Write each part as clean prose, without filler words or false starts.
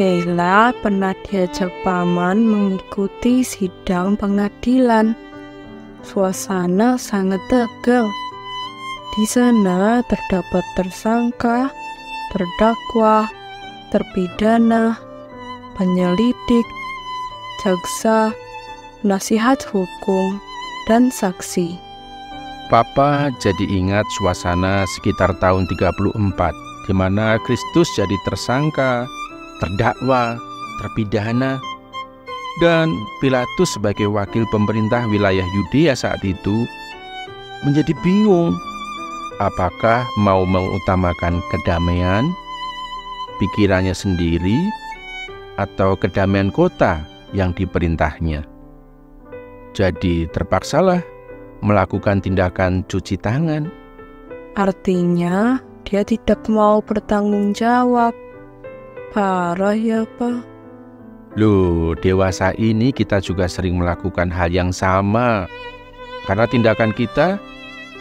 Keila pernah diajak paman mengikuti sidang pengadilan. Suasana sangat tegang. Di sana terdapat tersangka, terdakwa, terpidana, penyelidik, jaksa, nasihat hukum, dan saksi. Papa jadi ingat suasana sekitar tahun 34, di mana Kristus jadi tersangka, terdakwa, terpidana, dan Pilatus sebagai wakil pemerintah wilayah Yudea saat itu menjadi bingung apakah mau mengutamakan kedamaian pikirannya sendiri atau kedamaian kota yang diperintahnya. Jadi terpaksalah melakukan tindakan cuci tangan. Artinya dia tidak mau bertanggung jawab. Parah ya, Pak. Loh, dewasa ini kita juga sering melakukan hal yang sama. Karena tindakan kita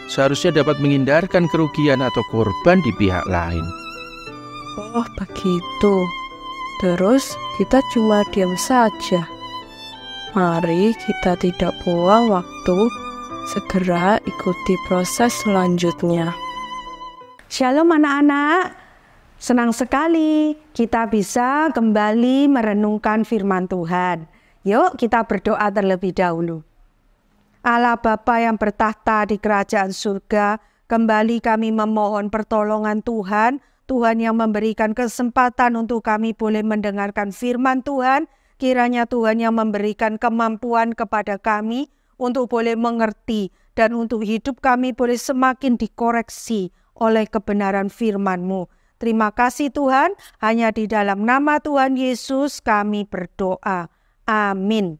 seharusnya dapat menghindarkan kerugian atau korban di pihak lain. Oh, begitu. Terus kita cuma diam saja. Mari kita tidak buang waktu, segera ikuti proses selanjutnya. Shalom anak-anak. Senang sekali kita bisa kembali merenungkan firman Tuhan. Yuk kita berdoa terlebih dahulu. Allah Bapa yang bertahta di kerajaan surga, kembali kami memohon pertolongan Tuhan. Tuhan yang memberikan kesempatan untuk kami boleh mendengarkan firman Tuhan. Kiranya Tuhan yang memberikan kemampuan kepada kami untuk boleh mengerti dan untuk hidup kami boleh semakin dikoreksi oleh kebenaran firman-Mu. Terima kasih Tuhan, hanya di dalam nama Tuhan Yesus kami berdoa. Amin.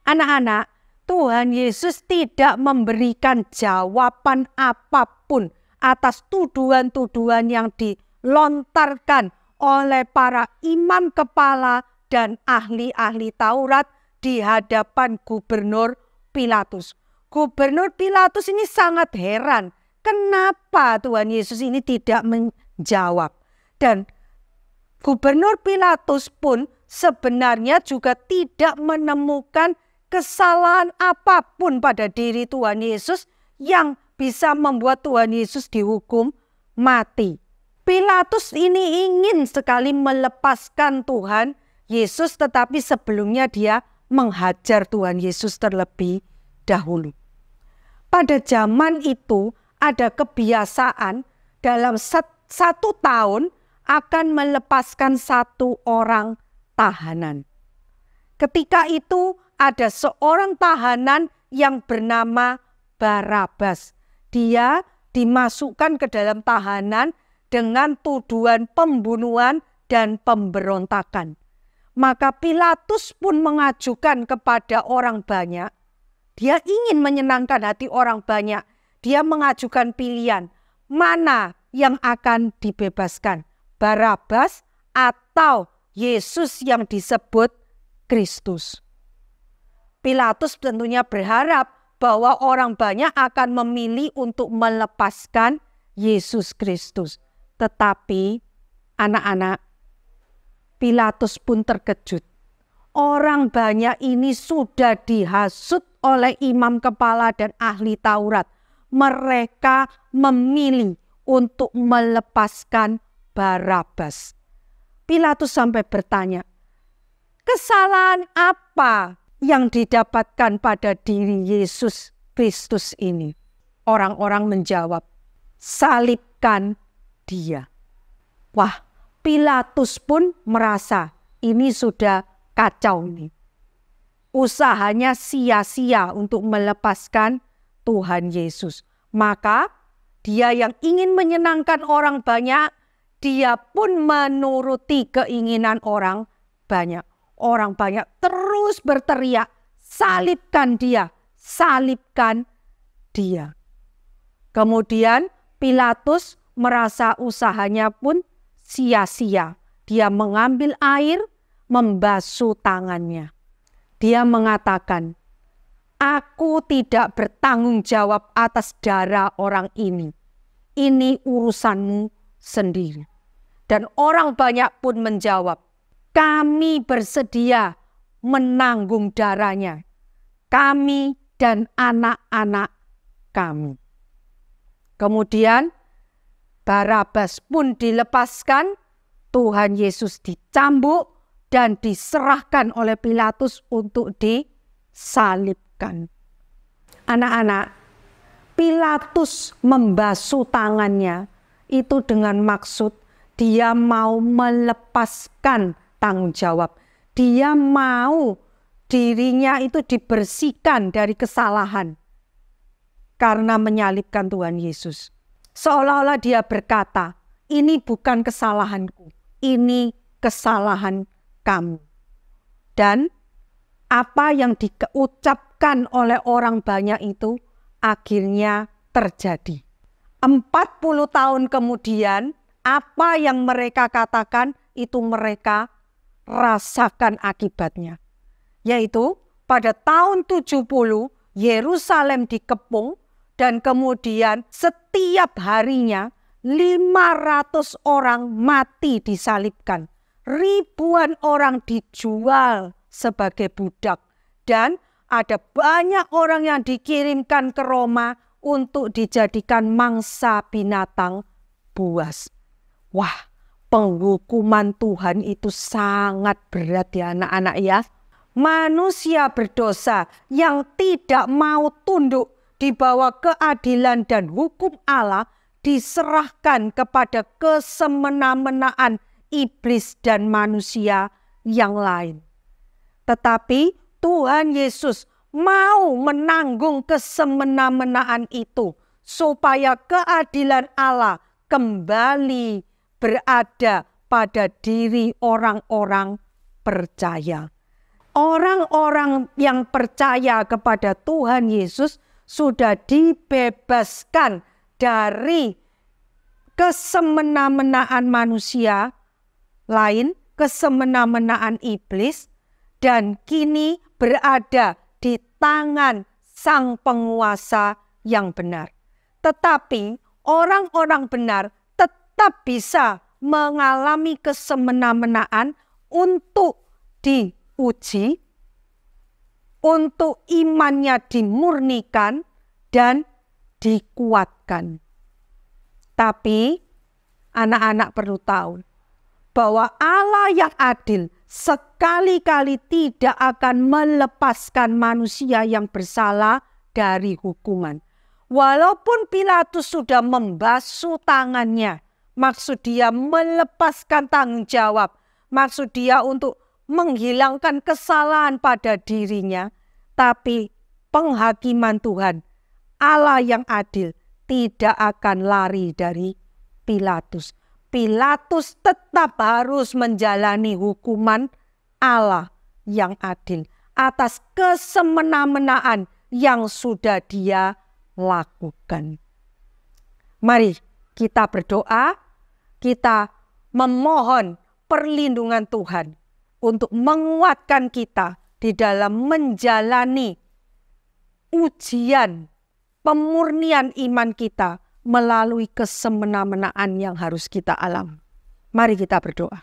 Anak-anak, Tuhan Yesus tidak memberikan jawaban apapun atas tuduhan-tuduhan yang dilontarkan oleh para imam kepala dan ahli-ahli Taurat di hadapan Gubernur Pilatus. Gubernur Pilatus ini sangat heran. Kenapa Tuhan Yesus ini tidak menjawab? Dan Gubernur Pilatus pun sebenarnya juga tidak menemukan kesalahan apapun pada diri Tuhan Yesus yang bisa membuat Tuhan Yesus dihukum mati. Pilatus ini ingin sekali melepaskan Tuhan Yesus, tetapi sebelumnya dia menghajar Tuhan Yesus terlebih dahulu. Pada zaman itu ada kebiasaan dalam satu tahun akan melepaskan satu orang tahanan. Ketika itu ada seorang tahanan yang bernama Barabas. Dia dimasukkan ke dalam tahanan dengan tuduhan pembunuhan dan pemberontakan. Maka Pilatus pun mengajukan kepada orang banyak. Dia ingin menyenangkan hati orang banyak. Dia mengajukan pilihan, mana yang akan dibebaskan, Barabas atau Yesus yang disebut Kristus. Pilatus tentunya berharap bahwa orang banyak akan memilih untuk melepaskan Yesus Kristus. Tetapi anak-anak, Pilatus pun terkejut. Orang banyak ini sudah dihasut oleh imam kepala dan ahli Taurat. Mereka memilih untuk melepaskan Barabas. Pilatus sampai bertanya, kesalahan apa yang didapatkan pada diri Yesus Kristus ini? Orang-orang menjawab, salibkan dia. Wah, Pilatus pun merasa ini sudah kacau nih. Usahanya sia-sia untuk melepaskan Tuhan Yesus. Maka dia yang ingin menyenangkan orang banyak, dia pun menuruti keinginan orang banyak. Orang banyak terus berteriak, salibkan dia, salibkan dia. Kemudian Pilatus merasa usahanya pun sia-sia. Dia mengambil air, membasuh tangannya. Dia mengatakan, aku tidak bertanggung jawab atas darah orang ini. Ini urusanmu sendiri. Dan orang banyak pun menjawab, kami bersedia menanggung darahnya, kami dan anak-anak kami. Kemudian Barabas pun dilepaskan, Tuhan Yesus dicambuk dan diserahkan oleh Pilatus untuk disalibkan. Anak-anak, Pilatus membasuh tangannya itu dengan maksud dia mau melepaskan tanggung jawab. Dia mau dirinya itu dibersihkan dari kesalahan karena menyalibkan Tuhan Yesus. Seolah-olah dia berkata, ini bukan kesalahanku, ini kesalahan kamu. Dan apa yang diucapkan oleh orang banyak itu akhirnya terjadi. 40 tahun kemudian, apa yang mereka katakan itu mereka rasakan akibatnya. Yaitu pada tahun 70 Yerusalem dikepung dan kemudian setiap harinya 500 orang mati disalibkan. Ribuan orang dijual sebagai budak. Dan ada banyak orang yang dikirimkan ke Roma untuk dijadikan mangsa binatang buas. Wah, penghukuman Tuhan itu sangat berat ya anak-anak ya. Manusia berdosa yang tidak mau tunduk di bawah keadilan dan hukum Allah diserahkan kepada kesemena-menaan iblis dan manusia yang lain. Tetapi Tuhan Yesus mau menanggung kesemena-menaan itu supaya keadilan Allah kembali berada pada diri orang-orang percaya. Orang-orang yang percaya kepada Tuhan Yesus sudah dibebaskan dari kesemena-menaan manusia lain, kesemena-menaan iblis, dan kini berada di tangan sang penguasa yang benar. Tetapi orang-orang benar tetap bisa mengalami kesemena-menaan untuk diuji, untuk imannya dimurnikan dan dikuatkan. Tapi anak-anak perlu tahu bahwa Allah yang adil sekali-kali tidak akan melepaskan manusia yang bersalah dari hukuman. Walaupun Pilatus sudah membasuh tangannya, maksud dia melepaskan tanggung jawab, maksud dia untuk menghilangkan kesalahan pada dirinya, tapi penghakiman Tuhan, Allah yang adil, tidak akan lari dari Pilatus. Pilatus tetap harus menjalani hukuman Allah yang adil atas kesemena-menaan yang sudah dia lakukan. Mari kita berdoa, kita memohon perlindungan Tuhan untuk menguatkan kita di dalam menjalani ujian pemurnian iman kita melalui kesemena-menaan yang harus kita alami. Mari kita berdoa.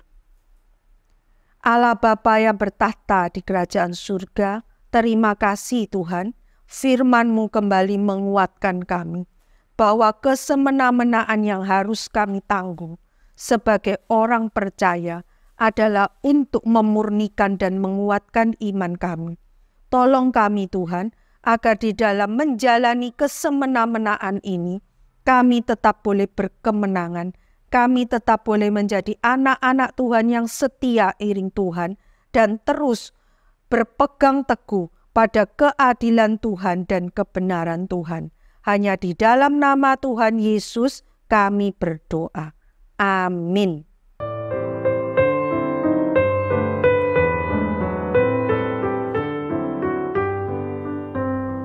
Allah Bapa yang bertahta di kerajaan surga, terima kasih Tuhan, firman-Mu kembali menguatkan kami, bahwa kesemena-menaan yang harus kami tanggung sebagai orang percaya adalah untuk memurnikan dan menguatkan iman kami. Tolong kami Tuhan, agar di dalam menjalani kesemena-menaan ini, kami tetap boleh berkemenangan, kami tetap boleh menjadi anak-anak Tuhan yang setia iring Tuhan, dan terus berpegang teguh pada keadilan Tuhan dan kebenaran Tuhan. Hanya di dalam nama Tuhan Yesus kami berdoa. Amin.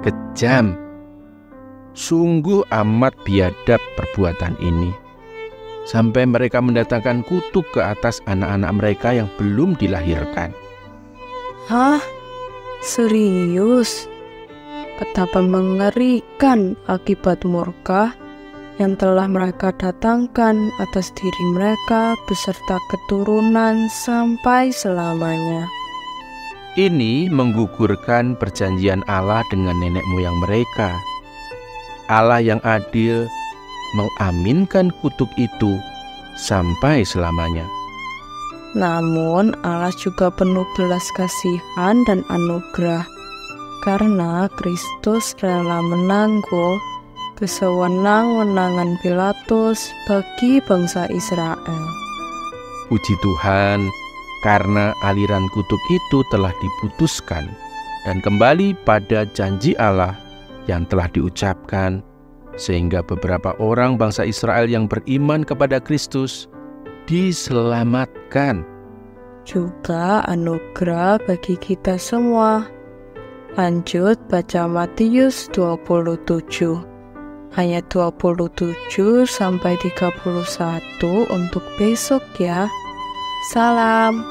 Kejam, sungguh amat biadab perbuatan ini. Sampai mereka mendatangkan kutuk ke atas anak-anak mereka yang belum dilahirkan. Hah? Serius? Betapa mengerikan akibat murka yang telah mereka datangkan atas diri mereka beserta keturunan sampai selamanya. Ini menggugurkan perjanjian Allah dengan nenek moyang mereka. Allah yang adil mengaminkan kutuk itu sampai selamanya. Namun Allah juga penuh belas kasihan dan anugerah, karena Kristus rela menanggung kesewenang-wenangan Pilatus bagi bangsa Israel. Puji Tuhan, karena aliran kutuk itu telah diputuskan dan kembali pada janji Allah yang telah diucapkan, sehingga beberapa orang bangsa Israel yang beriman kepada Kristus diselamatkan. Juga anugerah bagi kita semua. Lanjut baca Matius 27 ayat 27 sampai 31 untuk besok ya. Salam.